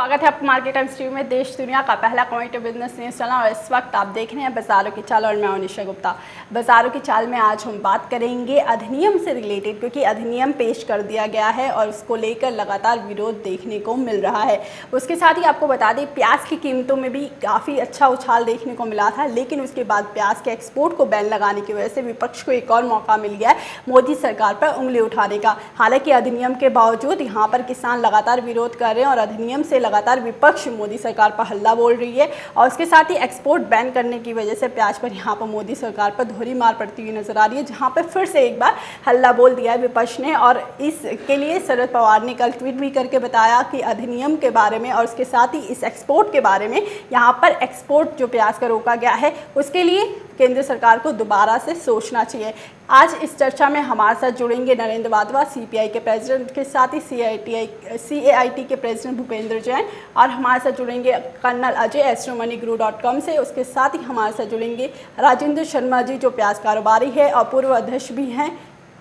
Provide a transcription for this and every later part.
स्वागत है आपका मार्केट टाइम्स टीवी में। देश दुनिया का पहला कमोडिटी बिजनेस न्यूज चैनल और इस वक्त आप देख रहे हैं बाजारों की चाल और मैं हूं निशा गुप्ता। बाजारों की चाल में आज हम बात करेंगे अधिनियम से रिलेटेड, क्योंकि अधिनियम पेश कर दिया गया है और उसको लेकर लगातार विरोध देखने को मिल रहा है। उसके साथ ही आपको बता दें, प्याज की कीमतों में भी काफ़ी अच्छा उछाल देखने को मिला था, लेकिन उसके बाद प्याज के एक्सपोर्ट को बैन लगाने की वजह से विपक्ष को एक और मौका मिल गया है मोदी सरकार पर उंगली उठाने का। हालांकि अधिनियम के बावजूद यहाँ पर किसान लगातार विरोध कर रहे हैं और अधिनियम से लगातार विपक्ष मोदी सरकार पर हल्ला बोल रही है और उसके साथ ही एक्सपोर्ट बैन करने की वजह से प्याज पर यहाँ पर मोदी सरकार पर दोहरी मार पड़ती हुई नजर आ रही है, जहाँ पर फिर से एक बार हल्ला बोल दिया है विपक्ष ने। और इसके लिए शरद पवार ने कल ट्वीट भी करके बताया कि अधिनियम के बारे में और उसके साथ ही इस एक्सपोर्ट के बारे में, यहाँ पर एक्सपोर्ट जो प्याज का रोका गया है उसके लिए केंद्र सरकार को दोबारा से सोचना चाहिए। आज इस चर्चा में हमारे साथ जुड़ेंगे नरेंद्र वाधवा, सीपीआई के प्रेसिडेंट, के साथ ही CAIT के प्रेसिडेंट भूपेंद्र जैन, और हमारे साथ जुड़ेंगे कर्नल अजय astromoneyGuru.com से। उसके साथ ही हमारे साथ जुड़ेंगे राजेंद्र शर्मा जी, जो प्याज कारोबारी है और पूर्व अध्यक्ष भी हैं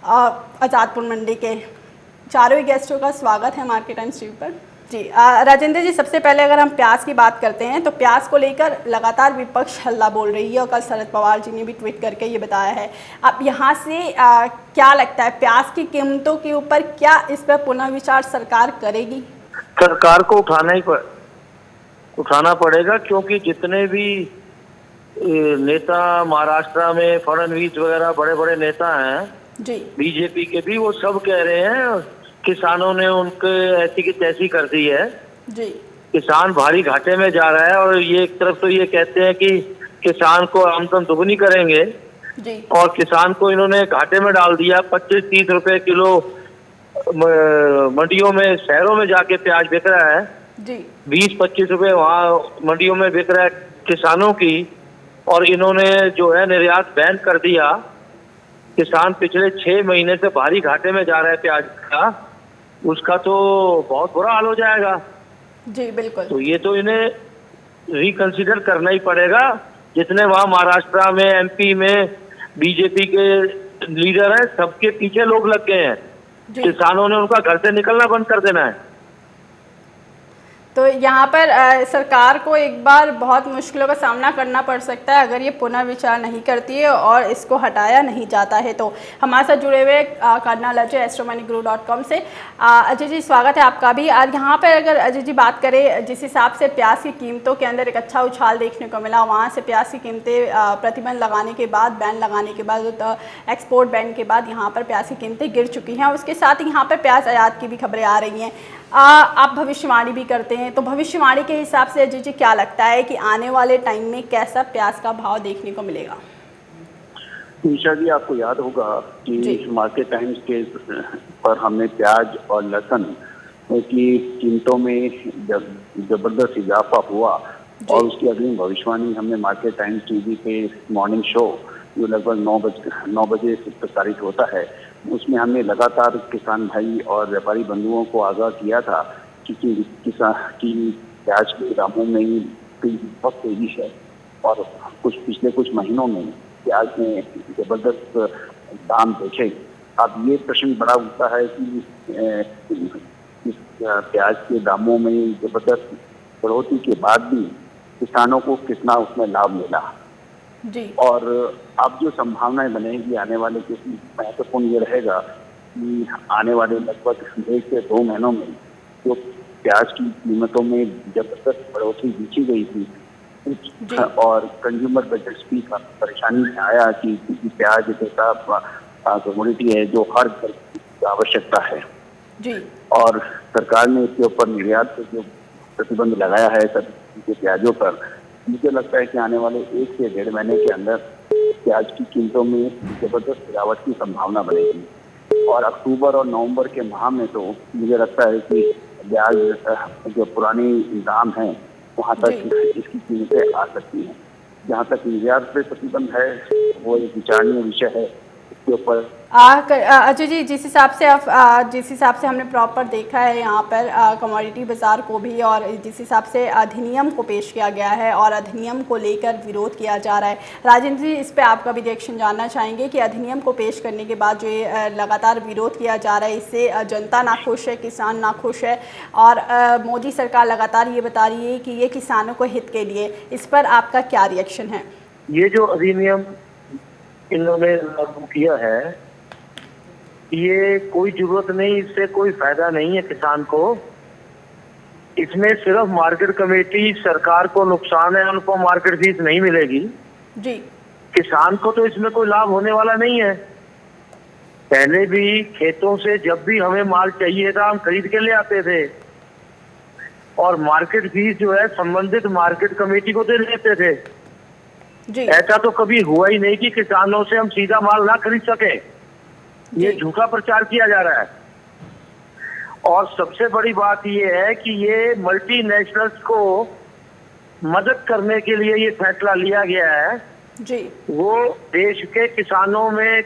आज़ादपुर मंडी के। चारों ही गेस्टों का स्वागत है मार्केट टाइम्स टीवी पर। जी राजेंद्र जी, सबसे पहले अगर हम प्याज की बात करते हैं तो प्याज को लेकर लगातार विपक्ष हल्ला बोल रही है और कल शरद पवार जी ने भी ट्वीट करके ये बताया है। अब यहाँ से क्या लगता है, प्याज की कीमतों के ऊपर क्या इस पर पुनर्विचार सरकार करेगी? सरकार को उठाना पड़ेगा, क्योंकि जितने भी नेता महाराष्ट्र में फडणवीस वगैरह बड़े बड़े नेता हैं जी, बीजेपी के भी, वो सब कह रहे हैं किसानों ने उनके ऐसी की तैसी कर दी है जी। किसान भारी घाटे में जा रहा है। और ये एक तरफ तो ये कहते हैं कि किसान को आमदन दुगनी करेंगे जी, और किसान को इन्होंने घाटे में डाल दिया। 25-30 रुपए किलो मंडियों में, शहरों में जाके प्याज बिक रहा है जी। 20-25 रुपए वहाँ मंडियों में बिक रहा है किसानों की। और इन्होंने जो है निर्यात बैन कर दिया। किसान पिछले 6 महीने से भारी घाटे में जा रहा है प्याज का, उसका तो बहुत बुरा हाल हो जाएगा। जी बिल्कुल। तो ये तो इन्हें रिकंसिडर करना ही पड़ेगा। जितने वहाँ महाराष्ट्र में, MP में बीजेपी के लीडर हैं, सबके पीछे लोग लग गए हैं। किसानों ने उनका घर से निकलना बंद कर देना है। तो यहाँ पर सरकार को एक बार बहुत मुश्किलों का सामना करना पड़ सकता है अगर ये पुनर्विचार नहीं करती है और इसको हटाया नहीं जाता है। तो हमारे साथ जुड़े हुए कर्नल अजय astromoneyGuru.com से। अजय जी, स्वागत है आपका भी। आज यहाँ पर अगर अजय जी बात करें, जिस हिसाब से प्याज की कीमतों के अंदर एक अच्छा उछाल देखने को मिला, वहाँ से प्याज की कीमतें प्रतिबंध लगाने के बाद, बैन लगाने के बाद, एक्सपोर्ट बैन के बाद यहाँ पर प्याज की कीमतें गिर चुकी हैं। उसके साथ ही यहाँ पर प्याज आयात की भी खबरें आ रही हैं। आप भविष्यवाणी भी करते हैं, तो भविष्यवाणी के हिसाब से अजय जी क्या लगता है कि आने वाले टाइम में कैसा प्याज का भाव देखने को मिलेगा? निशा जी, आपको याद होगा कि मार्केट टाइम्स के पर हमने प्याज और लहसुन की कीमतों में जबरदस्त इजाफा हुआ और उसकी अगली भविष्यवाणी हमने मार्केट टाइम्स टीवी पे मॉर्निंग शो जो लगभग 9 बजे प्रसारित होता है, उसमें हमने लगातार किसान भाई और व्यापारी बंधुओं को आगाह किया था कि प्याज के दामों में बहुत तेजी है और पिछले कुछ महीनों में प्याज में जबरदस्त दाम देखे। अब ये प्रश्न बड़ा उठता है कि प्याज के दामों में जबरदस्त बढ़ोतरी के बाद भी किसानों को कितना उसमें लाभ मिला जी। और अब जो संभावनाएं बनेगी आने वाले, क्योंकि महत्वपूर्ण ये रहेगा कि आने वाले लगभग 1 से 2 महीनों में जो प्याज की कीमतों में जबरदस्त बढ़ोतरी देखी गई थी और कंज्यूमर बजट्स भी परेशानी में आया कि प्याज एक ऐसा कमोडिटी है जो हर घर की आवश्यकता है जी। और सरकार ने इसके ऊपर निर्यात पर जो प्रतिबंध लगाया है सभी प्याजों पर, मुझे लगता है कि आने वाले 1 से 1.5 महीने के अंदर प्याज की कीमतों में जबरदस्त गिरावट की संभावना बनेगी। और अक्टूबर और नवंबर के माह में तो मुझे लगता है कि प्याज जो पुरानी दाम है वहाँ तक इसकी कीमतें आ सकती हैं। जहाँ तक निर्यात पे प्रतिबंध है वो एक विचारणीय विषय है, इसके ऊपर अजय जी, जिस हिसाब से हमने प्रॉपर देखा है यहाँ पर कमोडिटी बाज़ार को भी, और जिस हिसाब से अधिनियम को पेश किया गया है और अधिनियम को लेकर विरोध किया जा रहा है, राजेंद्र जी इस पे आपका भी रिएक्शन जानना चाहेंगे कि अधिनियम को पेश करने के बाद जो ये लगातार विरोध किया जा रहा है, इससे जनता नाखुश है, किसान नाखुश है, और मोदी सरकार लगातार ये बता रही है कि ये किसानों को हित के लिए। इस पर आपका क्या रिएक्शन है? ये जो अधिनियम इन्होंने लागू किया है, ये कोई जरूरत नहीं, इससे कोई फायदा नहीं है किसान को। इसमें सिर्फ मार्केट कमेटी, सरकार को नुकसान है, उनको मार्केट फीस नहीं मिलेगी जी। किसान को तो इसमें कोई लाभ होने वाला नहीं है। पहले भी खेतों से जब भी हमें माल चाहिए था हम खरीद के ले आते थे, और मार्केट फीस जो है संबंधित मार्केट कमेटी को दे देते थे जी। ऐसा तो कभी हुआ ही नहीं कि किसानों से हम सीधा माल ना खरीद सके। ये झूठा प्रचार किया जा रहा है। और सबसे बड़ी बात ये है कि ये मल्टीनेशनल्स को मदद करने के लिए ये फैसला लिया गया है जी। वो देश के किसानों में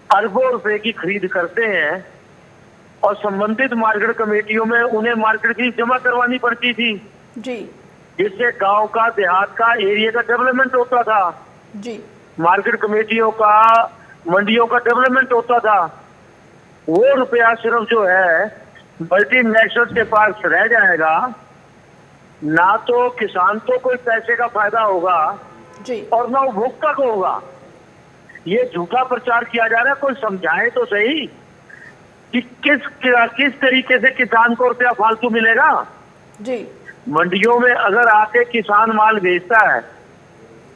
अरबों रुपए की खरीद करते हैं, और संबंधित मार्केट कमेटियों में उन्हें मार्केट फीस जमा करवानी पड़ती थी जी, जिससे गांव का, देहात का, एरिया का डेवलपमेंट होता था जी। मार्केट कमेटियों का, मंडियों का डेवलपमेंट होता था। वो रुपया सिर्फ जो है मल्टीनेशनल के पास रह जाएगा, ना तो किसान को कोई पैसे का फायदा होगा जी, और ना उपभोक्ता को होगा। ये झूठा प्रचार किया जा रहा है। कोई समझाए तो सही कि किस तरीके से किसान को रुपया फालतू मिलेगा। जी। मंडियों में अगर आके किसान माल बेचता है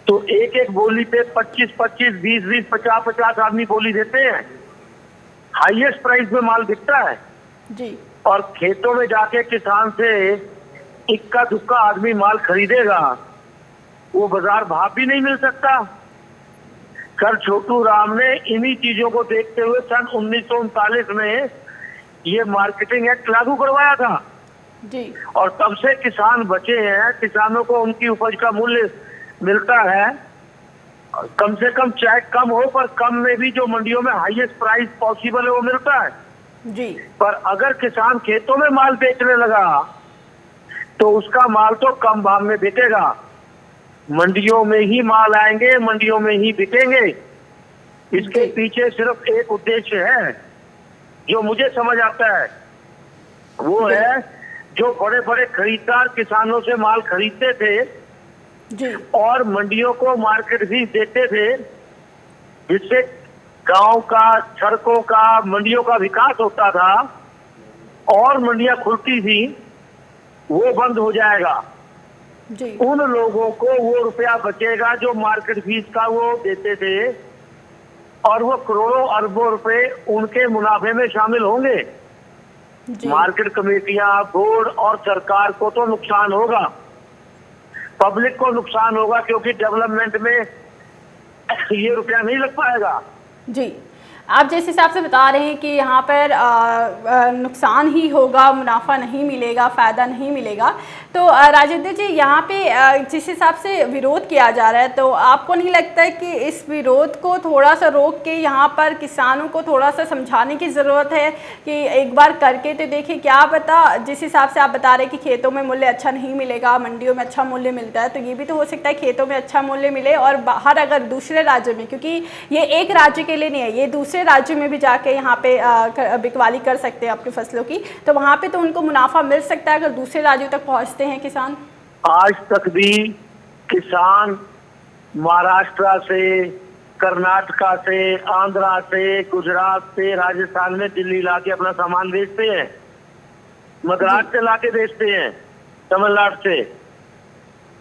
तो एक एक बोली पे 25-25, 20-20, 50-50 आदमी बोली देते हैं। हाईएस्ट प्राइस में माल बिकता है जी। और खेतों में जाके किसान से इक्का दुक्का आदमी माल खरीदेगा, वो बाजार भाव भी नहीं मिल सकता। सर छोटू राम ने इन्हीं चीजों को देखते हुए सन 1939 में ये मार्केटिंग एक्ट लागू करवाया था जी। और तब से किसान बचे हैं। किसानों को उनकी उपज का मूल्य मिलता है, कम से कम चाहे कम हो, पर कम में भी जो मंडियों में हाईएस्ट प्राइस पॉसिबल है वो मिलता है जी। पर अगर किसान खेतों में माल बेचने लगा तो उसका माल तो कम दाम में बिकेगा। मंडियों में ही माल आएंगे, मंडियों में ही बिकेंगे। इसके पीछे सिर्फ एक उद्देश्य है जो मुझे समझ आता है, वो है जो बड़े बड़े खरीदार किसानों से माल खरीदते थे जी। और मंडियों को मार्केट फीस देते थे, जिससे गांव का, सड़कों का, मंडियों का विकास होता था और मंडियां खुलती थी, वो बंद हो जाएगा जी। उन लोगों को वो रुपया बचेगा जो मार्केट फीस का वो देते थे और वो करोड़ों अरबों रुपए उनके मुनाफे में शामिल होंगे। मार्केट कमेटियां, बोर्ड और सरकार को तो नुकसान होगा, पब्लिक को नुकसान होगा, क्योंकि डेवलपमेंट में ये रुपया नहीं लग पाएगा। जी, आप जिस हिसाब से बता रहे हैं कि यहाँ पर नुकसान ही होगा, मुनाफा नहीं मिलेगा, फ़ायदा नहीं मिलेगा, तो राजेंद्र जी यहाँ पे जिस हिसाब से विरोध किया जा रहा है, तो आपको नहीं लगता है कि इस विरोध को थोड़ा सा रोक के यहाँ पर किसानों को थोड़ा सा समझाने की ज़रूरत है कि एक बार करके तो देखिए, क्या पता जिस हिसाब से आप बता रहे हैं कि खेतों में मूल्य अच्छा नहीं मिलेगा, मंडियों में अच्छा मूल्य मिलता है, तो ये भी तो हो सकता है खेतों में अच्छा मूल्य मिले और बाहर अगर दूसरे राज्य में, क्योंकि ये एक राज्य के लिए नहीं है, ये दूसरे राज्य में भी जाके यहाँ पे बिकवाली कर सकते हैं अपनी फसलों की, तो वहाँ पे तो उनको मुनाफा मिल सकता है अगर दूसरे राज्यों तक पहुँचते हैं किसान। आज तक भी किसान महाराष्ट्र से, कर्नाटका से, आंध्रा से, गुजरात से, राजस्थान में दिल्ली लाके अपना सामान बेचते हैं, मद्रास से लाके बेचते हैं, तमिलनाडु से।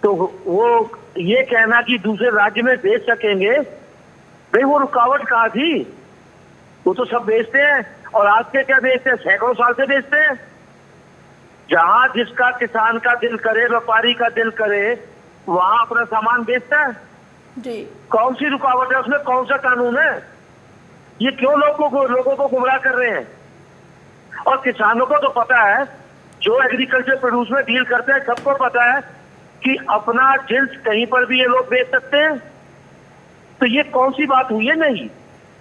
तो वो ये कहना कि दूसरे राज्य में बेच सकेंगे, भाई वो रुकावट कहाँ थी? वो तो सब बेचते हैं और आज से क्या बेचते हैं, सैकड़ों साल से बेचते हैं। जहां जिसका किसान का दिल करे, व्यापारी का दिल करे, वहां अपना सामान बेचता है जी। कौन सी रुकावट है उसमें? कौन सा कानून है? ये क्यों लोगों को गुमराह कर रहे हैं? और किसानों को तो पता है, जो एग्रीकल्चर प्रोड्यूस में डील करते हैं, सबको पता है कि अपना जिन्स कहीं पर भी ये लोग बेच सकते हैं। तो ये कौन सी बात हुई है? नहीं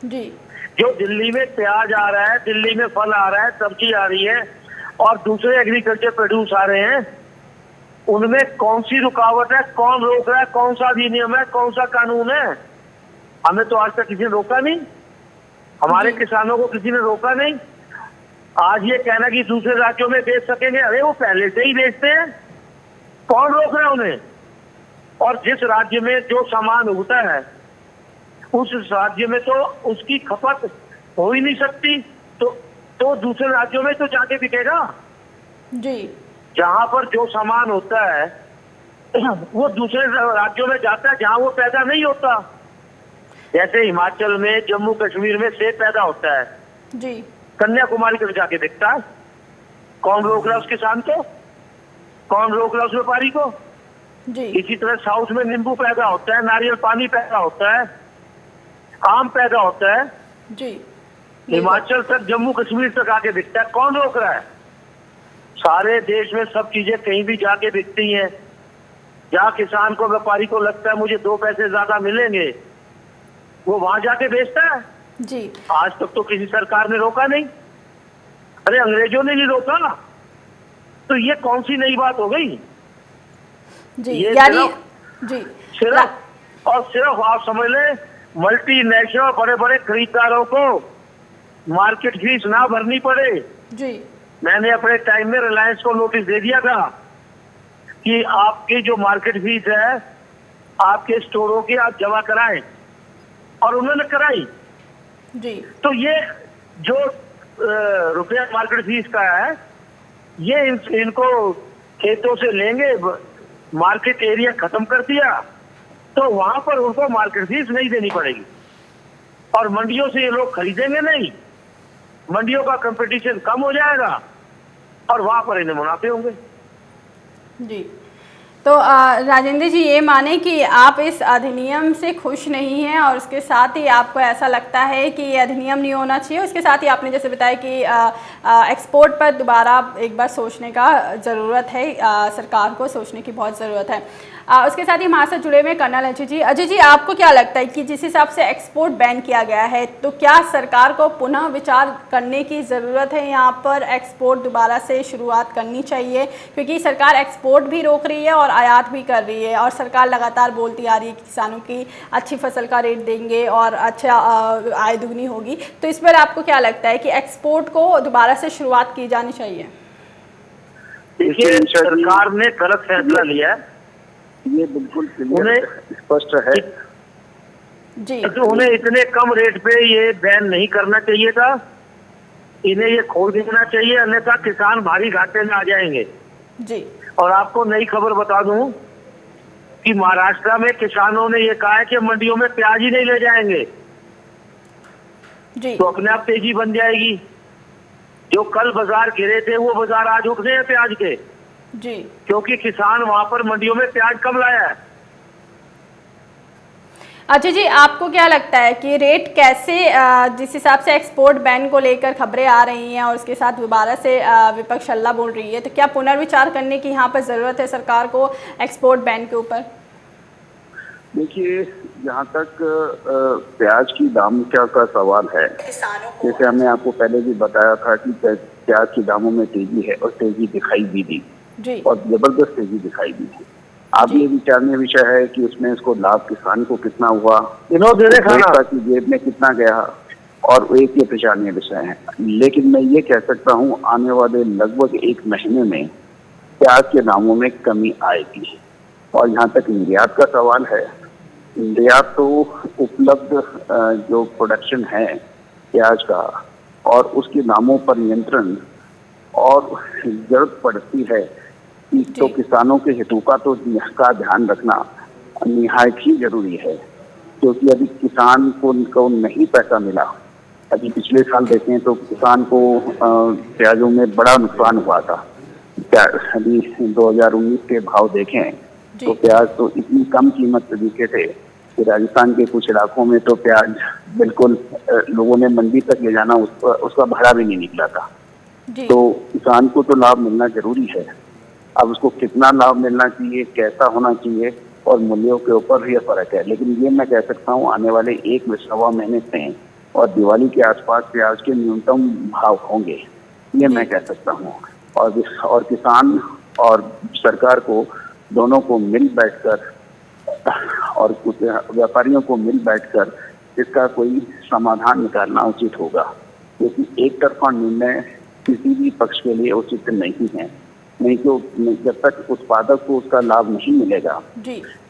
जी। जो दिल्ली में प्याज आ रहा है, दिल्ली में फल आ रहा है, सब्जी आ रही है और दूसरे एग्रीकल्चर प्रोड्यूस आ रहे हैं, उनमें कौन सी रुकावट है, कौन रोक रहा है, कौन सा अधिनियम है, कौन सा कानून है? हमें तो आज तक किसी ने रोका नहीं, हमारे किसानों को किसी ने रोका नहीं। आज ये कहना कि दूसरे राज्यों में बेच सकेंगे, अरे वो पहले से ही बेचते हैं, कौन रोक रहा है उन्हें? और जिस राज्य में जो सामान होता है उस राज्य में तो उसकी खपत हो ही नहीं सकती, तो दूसरे राज्यों में तो जाके बिकेगा। जी, जहां पर जो सामान होता है वो दूसरे राज्यों में जाता है जहां वो पैदा नहीं होता। जैसे हिमाचल में, जम्मू कश्मीर में सेब पैदा होता है, जी, कन्याकुमारी को जाके बिकता है, कौन रोक रहा है उस किसान को, कौन रोक रहा है उस व्यापारी को? जी, इसी तरह साउथ में नींबू पैदा होता है, नारियल पानी पैदा होता है, आम पैदा होता है, जी, हिमाचल तक, जम्मू कश्मीर तक आके बिकता है, कौन रोक रहा है? सारे देश में सब चीजें कहीं भी जाके बिकती हैं। जहाँ किसान को, व्यापारी को लगता है मुझे 2 पैसे ज्यादा मिलेंगे, वो वहां जाके बेचता है। जी। आज तक तो किसी सरकार ने रोका नहीं, अरे अंग्रेजों ने नहीं रोका, तो ये कौन सी नई बात हो गई? जी, ये यानी जी, सिर्फ और सिर्फ आप समझ लें, मल्टीनेशनल बड़े बड़े खरीदारों को मार्केट फीस ना भरनी पड़े। जी, मैंने अपने टाइम में रिलायंस को नोटिस दे दिया था कि आपकी जो मार्केट फीस है आपके स्टोरों की आप जमा कराएं, और उन्होंने कराई। जी, तो ये जो रुपया मार्केट फीस का है, ये इनको खेतों से लेंगे, मार्केट एरिया खत्म कर दिया तो वहां पर उनको मार्केट फीस नहीं देनी पड़ेगी और मंडियों से ये लोग खरीदेंगे नहीं, मंडियों का कंपटीशन कम हो जाएगा और वहां पर इन्हें मुनाफे होंगे। जी। तो राजेंद्र जी, ये माने कि आप इस अधिनियम से खुश नहीं हैं और उसके साथ ही आपको ऐसा लगता है कि ये अधिनियम नहीं होना चाहिए। उसके साथ ही आपने जैसे बताया कि एक्सपोर्ट पर दोबारा एक बार सोचने का ज़रूरत है, सरकार को सोचने की बहुत ज़रूरत है। उसके साथ ही हमारे साथ जुड़े हुए कर्नल अजय जी। अजय जी, आपको क्या लगता है कि जिस हिसाब से एक्सपोर्ट बैन किया गया है, तो क्या सरकार को पुनः विचार करने की ज़रूरत है? यहाँ पर एक्सपोर्ट दोबारा से शुरुआत करनी चाहिए, क्योंकि सरकार एक्सपोर्ट भी रोक रही है और आयात भी कर रही है और सरकार लगातार बोलती आ रही है कि किसानों की अच्छी फसल का रेट देंगे और अच्छा आय दुगनी होगी। तो इस पर आपको क्या लगता है कि एक्सपोर्ट को दोबारा से शुरुआत की जानी चाहिए? देखिए, सरकार ने गलत फैसला लिया है, ये बिल्कुल स्पष्ट है जी। तो उन्हें इतने कम रेट पे ये बैन नहीं करना चाहिए था, इन्हें ये खोल देना चाहिए, अन्यथा किसान भारी घाटे में आ जाएंगे जी। और आपको नई खबर बता दूं कि महाराष्ट्र में किसानों ने ये कहा है कि मंडियों में प्याज ही नहीं ले जाएंगे जी। तो अपने आप तेजी बन जाएगी। जो कल बाजार गिरे थे वो बाजार आज उठ गए हैं प्याज के जी, क्योंकि किसान वहां पर मंडियों में प्याज कम लाया है। अच्छा जी, आपको क्या लगता है कि रेट कैसे, जिस हिसाब से एक्सपोर्ट बैन को लेकर खबरें आ रही हैं और उसके साथ दोबारा से विपक्ष हल्ला बोल रही है, तो क्या पुनर्विचार करने की यहाँ पर ज़रूरत है सरकार को एक्सपोर्ट बैन के ऊपर? देखिए, जहाँ तक प्याज की दाम का सवाल है, जैसे हमने आपको पहले भी बताया था कि प्याज के दामों में तेजी है और तेजी दिखाई भी दी जी। और जबरदस्त तेजी दिखाई दी थी। अब ये विचारने विषय है कि उसमें इसको लाभ किसान को कितना हुआ, की जेब में कितना गया, और एक ये पहचानने विषय है। लेकिन मैं ये कह सकता हूँ आने वाले लगभग 1 महीने में प्याज के दामों में कमी आएगी। और यहाँ तक निर्यात का सवाल है, निर्यात तो उपलब्ध जो प्रोडक्शन है प्याज का और उसके दामों पर नियंत्रण और जरूरत पड़ती है तो किसानों के हितों का तो ध्यान रखना निहायत ही जरूरी है, क्योंकि अभी किसान को नहीं पैसा मिला। अभी पिछले साल देखें तो किसान को प्याजों में बड़ा नुकसान हुआ था। अभी 2019 के भाव देखें तो प्याज तो इतनी कम कीमत पे बिके थे कि राजस्थान के कुछ इलाकों में तो प्याज बिल्कुल लोगों ने मंडी तक ले जाना उसका भाड़ा भी नहीं निकला था। तो किसान को तो लाभ मिलना जरूरी है। अब उसको कितना लाभ मिलना चाहिए, कैसा होना चाहिए और मूल्यों के ऊपर भी फर्क है। लेकिन ये मैं कह सकता हूँ आने वाले 1 से 1.25 महीने में और दिवाली के आसपास प्याज के न्यूनतम भाव होंगे, ये मैं कह सकता हूँ। और किसान और सरकार को दोनों को मिल बैठकर और व्यापारियों को मिल बैठकर इसका कोई समाधान निकालना उचित होगा, क्योंकि एक तरफा निर्णय किसी भी पक्ष के लिए उचित नहीं है। नहीं तो जब तक उत्पादक को उसका लाभ नहीं मिलेगा,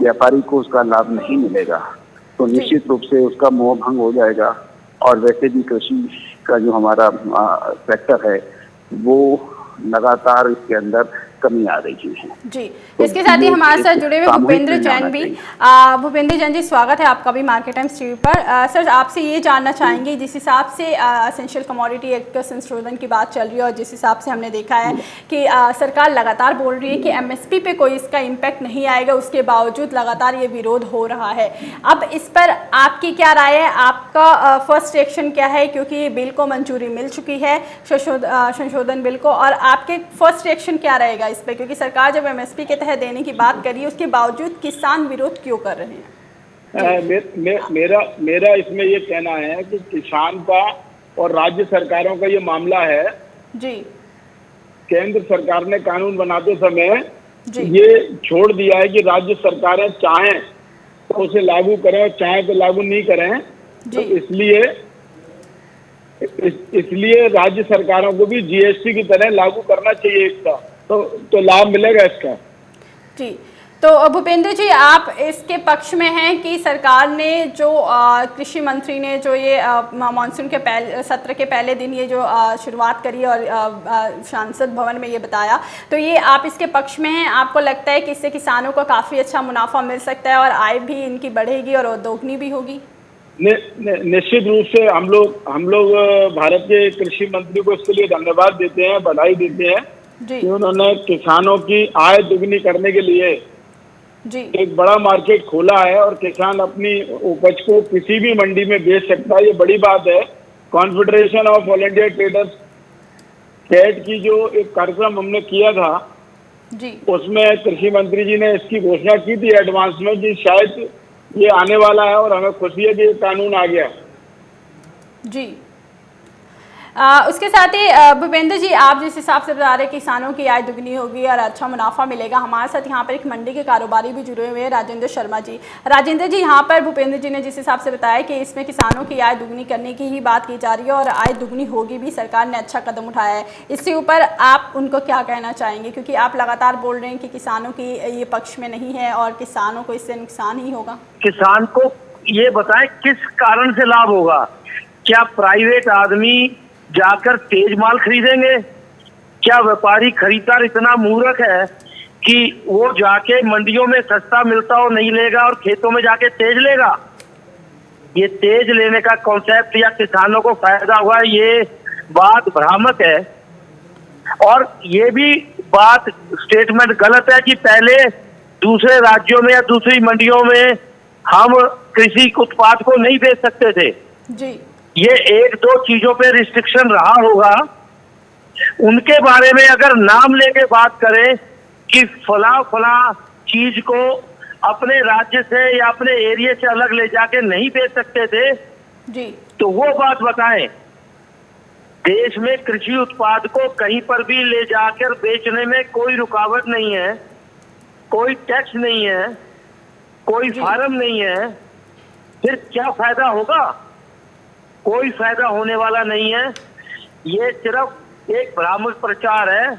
व्यापारी को उसका लाभ नहीं मिलेगा, तो निश्चित रूप से उसका मोह भंग हो जाएगा। और वैसे भी कृषि का जो हमारा सेक्टर है वो लगातार इसके अंदर कमी आ रही है जी। तो इसके साथ ही हमारे साथ जुड़े हुए भूपेंद्र जैन भी। भूपेंद्र जैन जी, स्वागत है आपका भी मार्केट टाइम्स टीवी पर। सर, आपसे ये जानना चाहेंगे, जिस हिसाब से एसेंशियल कमोडिटी एक्ट का संशोधन की बात चल रही है और जिस हिसाब से हमने देखा है कि सरकार लगातार बोल रही है कि एमएसपी पे कोई इसका इम्पैक्ट नहीं आएगा, उसके बावजूद लगातार ये विरोध हो रहा है। अब इस पर आपकी क्या राय है, आपका फर्स्ट रिएक्शन क्या है, क्योंकि बिल को मंजूरी मिल चुकी है, संशोधन बिल को, और आपके फर्स्ट रिएक्शन क्या रहेगा इस पे, क्योंकि सरकार जब एमएसपी के तहत देने की बात करी उसके बावजूद किसान विरोध क्यों कर रहे हैं? मेरा इसमें ये कहना है कि किसान का और राज्य सरकारों का ये मामला है जी। केंद्र सरकार ने कानून बनाते समय ये छोड़ दिया है कि राज्य सरकारें चाहें तो उसे लागू करें और चाहें तो लागू नहीं करें। तो इसलिए राज्य सरकारों को भी जीएसटी की तरह लागू करना चाहिए इसका, तो लाभ मिलेगा इसका जी। तो भूपेंद्र जी, आप इसके पक्ष में हैं कि सरकार ने जो कृषि मंत्री ने जो ये मानसून के पहले सत्र के पहले दिन ये जो शुरुआत करी और सांसद भवन में ये बताया, तो ये आप इसके पक्ष में हैं? आपको लगता है कि इससे किसानों को काफ़ी अच्छा मुनाफा मिल सकता है और आय भी इनकी बढ़ेगी और दोगुनी भी होगी? निश्चित रूप से हम लोग भारत के कृषि मंत्री को इसके लिए धन्यवाद देते हैं, बधाई देते हैं कि उन्होंने किसानों की आय दुगनी करने के लिए एक बड़ा मार्केट खोला है और किसान अपनी उपज को किसी भी मंडी में बेच सकता है। ये बड़ी बात है। Confederation of All India traders CAIT की जो एक कार्यक्रम हमने किया था उसमें कृषि मंत्री जी ने इसकी घोषणा की थी एडवांस में कि शायद ये आने वाला है और हमें खुशी है कि ये कानून आ गया जी। उसके साथ ही भूपेंद्र जी, आप जिस हिसाब से बता रहे हैं किसानों की आय दुगनी होगी और अच्छा मुनाफा मिलेगा, हमारे साथ यहाँ पर एक मंडी के कारोबारी भी जुड़े हुए हैं, राजेंद्र शर्मा जी। राजेंद्र जी, यहाँ पर भूपेंद्र जी ने जिस हिसाब से बताया कि इसमें किसानों की आय दुगनी करने की ही बात की जा रही है और आय दुगनी होगी भी, सरकार ने अच्छा कदम उठाया है। इसके ऊपर आप उनको क्या कहना चाहेंगे, क्योंकि आप लगातार बोल रहे हैं कि किसानों की ये पक्ष में नहीं है और किसानों को इससे नुकसान ही होगा? किसान को ये बताएं किस कारण से लाभ होगा? क्या प्राइवेट आदमी जाकर तेज माल खरीदेंगे? क्या व्यापारी खरीदार इतना मूर्ख है कि वो जाके मंडियों में सस्ता मिलता हो नहीं लेगा और खेतों में जाके तेज लेगा? ये तेज लेने का कॉन्सेप्ट या किसानों को फायदा हुआ, ये बात भ्रामक है। और ये भी बात स्टेटमेंट गलत है कि पहले दूसरे राज्यों में या दूसरी मंडियों में हम कृषि उत्पाद को नहीं बेच सकते थे जी। ये एक दो चीजों पे रिस्ट्रिक्शन रहा होगा, उनके बारे में अगर नाम लेके बात करें कि फला चीज को अपने राज्य से या अपने एरिया से अलग ले जाके नहीं बेच सकते थे जी, तो वो बात बताएं। देश में कृषि उत्पाद को कहीं पर भी ले जाकर बेचने में कोई रुकावट नहीं है, कोई टैक्स नहीं है, कोई फार्म नहीं है, फिर क्या फायदा होगा? कोई फायदा होने वाला नहीं है। ये सिर्फ एक भ्रामक प्रचार है।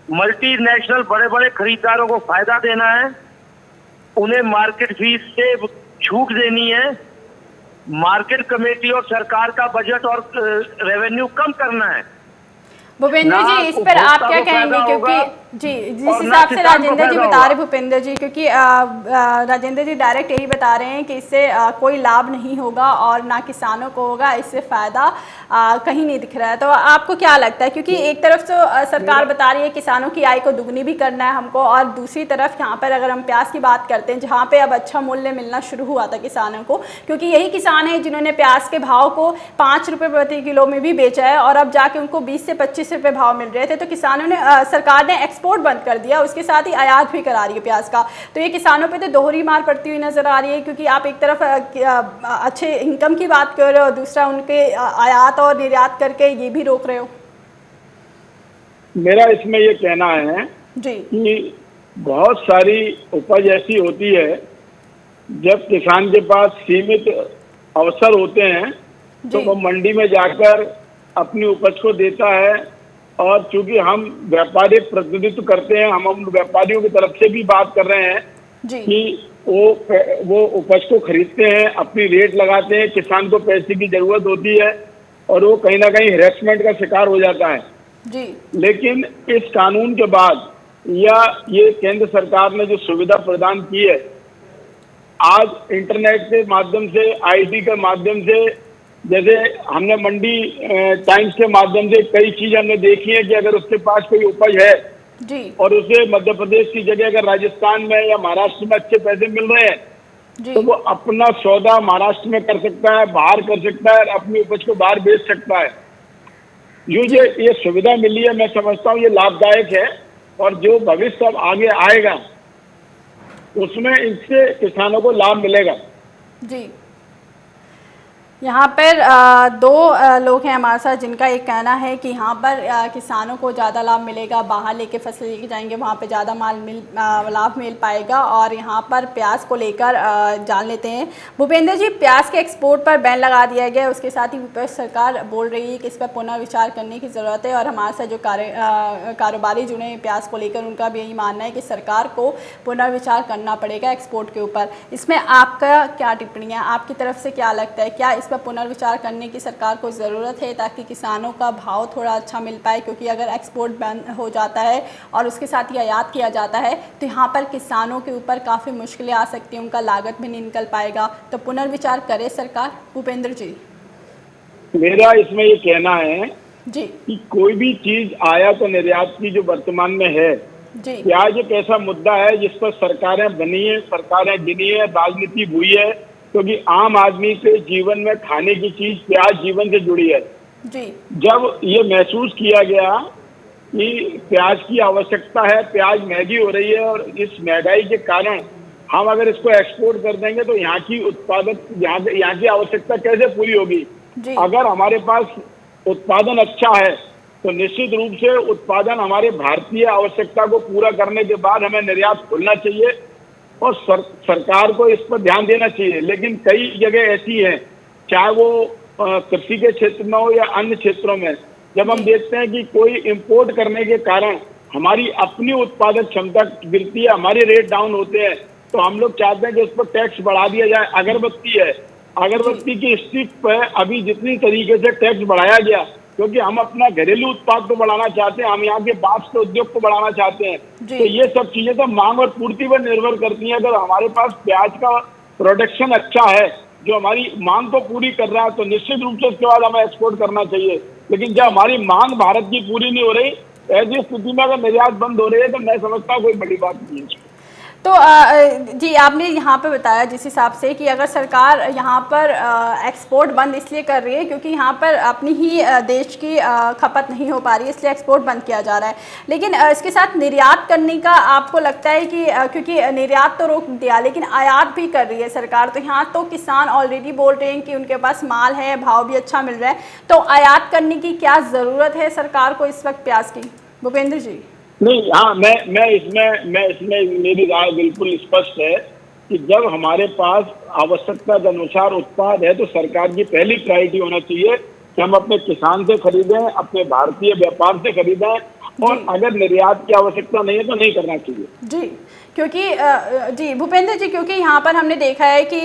मल्टीनेशनल बड़े बड़े खरीदारों को फायदा देना है, उन्हें मार्केट फीस से छूट देनी है, मार्केट कमेटी और सरकार का बजट और रेवेन्यू कम करना है। भूपेंद्र जी, इस पर आप क्या कहेंगे, क्योंकि जी जिस हिसाब से राजेंद्र जी बता रहे भूपेंद्र जी, क्योंकि राजेंद्र जी डायरेक्ट यही बता रहे हैं कि इससे कोई लाभ नहीं होगा और ना किसानों को होगा, इससे फ़ायदा कहीं नहीं दिख रहा है। तो आपको क्या लगता है, क्योंकि एक तरफ तो सरकार बता रही है किसानों की आय को दुगनी भी करना है हमको, और दूसरी तरफ यहाँ पर अगर हम प्याज की बात करते हैं जहाँ पर अब अच्छा मूल्य मिलना शुरू हुआ था किसानों को, क्योंकि यही किसान हैं जिन्होंने प्याज के भाव को 5 रुपये प्रति किलो में भी बेचा है और अब जाके उनको 20 से 25 रुपये भाव मिल रहे थे। तो किसानों ने, सरकार ने एक्सपोर्ट बंद कर दिया, उसके साथ ही आयात भी करा रही है प्याज का, तो ये किसानों पे तो दोहरी मार पड़ती हुई नजर आ रही है, क्योंकि आप एक तरफ अच्छे इनकम की बात कर रहे हो और दूसरा उनके आयात और निर्यात करके ये भी रोक रहे हो। मेरा इसमें ये कहना है जी कि बहुत सारी उपज ऐसी होती है जब किसान के पास सीमित अवसर होते हैं तो वो मंडी में जाकर अपनी उपज को देता है, और चूंकि हम व्यापारिक प्रतिनिधित्व करते हैं, हम उन व्यापारियों की तरफ से भी बात कर रहे हैं जी कि वो उपज को खरीदते हैं, अपनी रेट लगाते हैं, किसान को पैसे की जरूरत होती है और वो कहीं ना कहीं हैरेसमेंट का शिकार हो जाता है जी। लेकिन इस कानून के बाद या ये केंद्र सरकार ने जो सुविधा प्रदान की है, आज इंटरनेट के माध्यम से, आईटी के माध्यम से, जैसे हमने मंडी टाइम्स के माध्यम से कई चीज हमने देखी है कि अगर उसके पास कोई उपज है जी और उसे मध्य प्रदेश की जगह अगर राजस्थान में या महाराष्ट्र में अच्छे पैसे मिल रहे हैं जी तो वो अपना सौदा महाराष्ट्र में कर सकता है, बाहर कर सकता है, अपनी उपज को बाहर बेच सकता है। ये सुविधा मिली है, मैं समझता हूँ ये लाभदायक है, और जो भविष्य अब आगे आएगा उसमें इससे किसानों को लाभ मिलेगा। जी। यहाँ पर दो लोग हैं हमारे साथ जिनका एक कहना है कि यहाँ पर किसानों को ज़्यादा लाभ मिलेगा, बाहर लेके फसल लेके जाएंगे वहाँ पे ज़्यादा लाभ मिल पाएगा, और यहाँ पर प्याज को लेकर जान लेते हैं। भूपेंद्र जी, प्याज के एक्सपोर्ट पर बैन लगा दिया गया, उसके साथ ही विपक्ष सरकार बोल रही है कि इस पर पुनर्विचार करने की ज़रूरत है, और हमारे साथ जो कारोबारी जुड़े हैं प्याज को लेकर उनका भी यही मानना है कि सरकार को पुनर्विचार करना पड़ेगा एक्सपोर्ट के ऊपर। इसमें आपका क्या टिप्पणी है, आपकी तरफ से क्या लगता है, क्या इस पर पुनर्विचार करने की सरकार को ज़रूरत है ताकि किसानों का भाव थोड़ा अच्छा मिल पाए? क्योंकि अगर एक्सपोर्ट बैन हो जाता है और उसके साथ ही आयात किया जाता है तो यहाँ पर किसानों के ऊपर काफ़ी मुश्किलें आ सकती हैं, उनका लागत भी नहीं निकल पाएगा, तो पुनर्विचार करे सरकार। भूपेंद्र जी, मेरा इसमें ये कहना है जी कि कोई भी चीज आयात और निर्यात की जो वर्तमान में है, जी प्याज एक ऐसा मुद्दा है जिस पर सरकारें बनी है, सरकारें गिनी है, राजनीति हुई है, क्योंकि आम आदमी के जीवन में खाने की चीज प्याज जीवन से जुड़ी है। जी जब ये महसूस किया गया कि प्याज की आवश्यकता है, प्याज महंगी हो रही है, और इस महंगाई के कारण हम अगर इसको एक्सपोर्ट कर देंगे तो यहाँ की उत्पादक यहाँ की आवश्यकता कैसे पूरी होगी? अगर हमारे पास उत्पादन अच्छा है तो निश्चित रूप से उत्पादन हमारे भारतीय आवश्यकता को पूरा करने के बाद हमें निर्यात खोलना चाहिए और सरकार को इस पर ध्यान देना चाहिए। लेकिन कई जगह ऐसी हैं, चाहे वो कृषि के क्षेत्र में हो या अन्य क्षेत्रों में, जब हम देखते हैं कि कोई इंपोर्ट करने के कारण हमारी अपनी उत्पादक क्षमता गिरती है, हमारे रेट डाउन होते हैं, तो हम लोग चाहते हैं कि उस पर टैक्स बढ़ा दिया जाए। अगरबत्ती है, अगरबत्ती की स्टिक पर अभी जितनी तरीके से टैक्स बढ़ाया गया, क्योंकि हम अपना घरेलू उत्पाद को बढ़ाना चाहते हैं, हम यहाँ के बांस के उद्योग को बढ़ाना चाहते हैं, तो ये सब चीजें तो मांग और पूर्ति पर निर्भर करती हैं। अगर हमारे पास प्याज का प्रोडक्शन अच्छा है जो हमारी मांग को पूरी कर रहा है तो निश्चित रूप से उसके बाद हमें एक्सपोर्ट करना चाहिए। लेकिन जब हमारी मांग भारत की पूरी नहीं हो रही, ऐसी स्थिति में अगर निर्यात बंद हो रही है तो मैं समझता हूँ कोई बड़ी बात नहीं है। तो जी, आपने यहाँ पे बताया जिस हिसाब से कि अगर सरकार यहाँ पर एक्सपोर्ट बंद इसलिए कर रही है क्योंकि यहाँ पर अपनी ही देश की खपत नहीं हो पा रही है, इसलिए एक्सपोर्ट बंद किया जा रहा है। लेकिन इसके साथ निर्यात करने का आपको लगता है कि क्योंकि निर्यात तो रोक दिया लेकिन आयात भी कर रही है सरकार, तो यहाँ तो किसान ऑलरेडी बोल रहे हैं कि उनके पास माल है, भाव भी अच्छा मिल रहा है, तो आयात करने की क्या ज़रूरत है सरकार को इस वक्त प्याज की? भूपेंद्र जी। नहीं, हाँ, मैं इसमें मेरी राय बिल्कुल स्पष्ट है कि जब हमारे पास आवश्यकता के अनुसार उत्पाद है तो सरकार की पहली प्रायोरिटी होना चाहिए कि हम अपने किसान से खरीदें, अपने भारतीय व्यापार से खरीदें, और अगर निर्यात की आवश्यकता नहीं है तो नहीं करना चाहिए। जी, क्योंकि जी भूपेंद्र जी, क्योंकि यहाँ पर हमने देखा है कि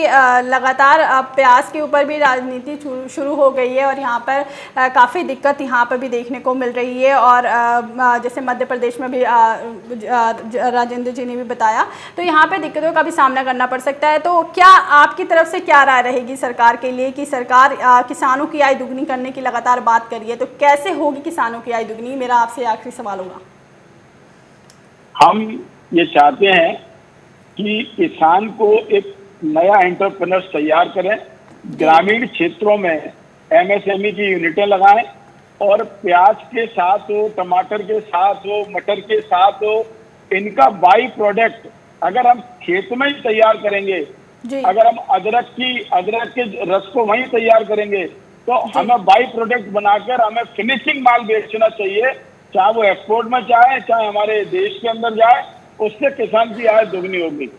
लगातार प्याज के ऊपर भी राजनीति शुरू हो गई है और यहाँ पर काफ़ी दिक्कत यहाँ पर भी देखने को मिल रही है, और जैसे मध्य प्रदेश में भी राजेंद्र जी ने भी बताया, तो यहाँ पे दिक्कतों का भी सामना करना पड़ सकता है। तो क्या आपकी तरफ से क्या राय रहेगी सरकार के लिए कि सरकार किसानों की आय दुगनी करने की लगातार बात कर रही है, तो कैसे होगी किसानों की आय दुगनी? मेरा आपसे आखिरी सवाल होगा। हम ये चाहते हैं कि किसान को एक नया एंटरप्रेन्योर्स तैयार करें, ग्रामीण क्षेत्रों में एमएसएमई की यूनिटें लगाएं, और प्याज के साथ हो, टमाटर के साथ हो, मटर के साथ हो, इनका बाई प्रोडक्ट अगर हम खेत में ही तैयार करेंगे, अगर हम अदरक के रस को वहीं तैयार करेंगे, तो हमें बाई प्रोडक्ट बनाकर हमें फिनिशिंग माल बेचना चाहिए, चाहे वो एक्सपोर्ट में चाहे हमारे देश के अंदर जाए, उससे किसान की आय दुगनी होगी।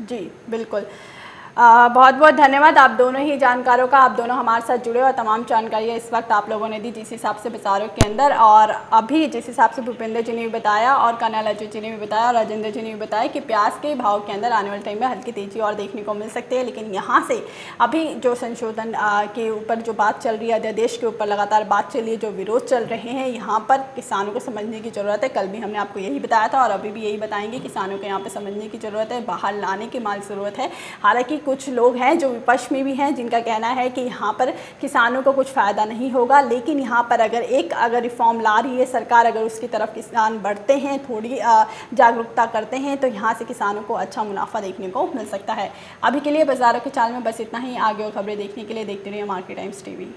जी बिल्कुल, बहुत बहुत धन्यवाद आप दोनों ही जानकारों का। आप दोनों हमारे साथ जुड़े और तमाम जानकारियाँ इस वक्त आप लोगों ने दी जिस हिसाब से बाजारों के अंदर, और अभी जिस हिसाब से भूपेंद्र जी ने भी बताया और कर्नल अजय जी ने भी बताया और राजेंद्र जी ने भी बताया कि प्याज के भाव के अंदर आने वाले टाइम में हल्की तेजी और देखने को मिल सकती है। लेकिन यहाँ से अभी जो संशोधन के ऊपर जो बात चल रही है, अध्यादेश के ऊपर लगातार बात चल रही है, जो विरोध चल रहे हैं, यहाँ पर किसानों को समझने की ज़रूरत है। कल भी हमने आपको यही बताया था और अभी भी यही बताएंगे, किसानों को यहाँ पर समझने की ज़रूरत है, बाहर लाने की माल ज़रूरत है। हालांकि कुछ लोग हैं जो विपक्ष में भी हैं जिनका कहना है कि यहाँ पर किसानों को कुछ फ़ायदा नहीं होगा, लेकिन यहाँ पर अगर रिफॉर्म ला रही है सरकार, अगर उसकी तरफ किसान बढ़ते हैं, थोड़ी जागरूकता करते हैं, तो यहाँ से किसानों को अच्छा मुनाफा देखने को मिल सकता है। अभी के लिए बाजारों के चाल में बस इतना ही। आगे और खबरें देखने के लिए देखते रहिए मार्केट टाइम्स टीवी।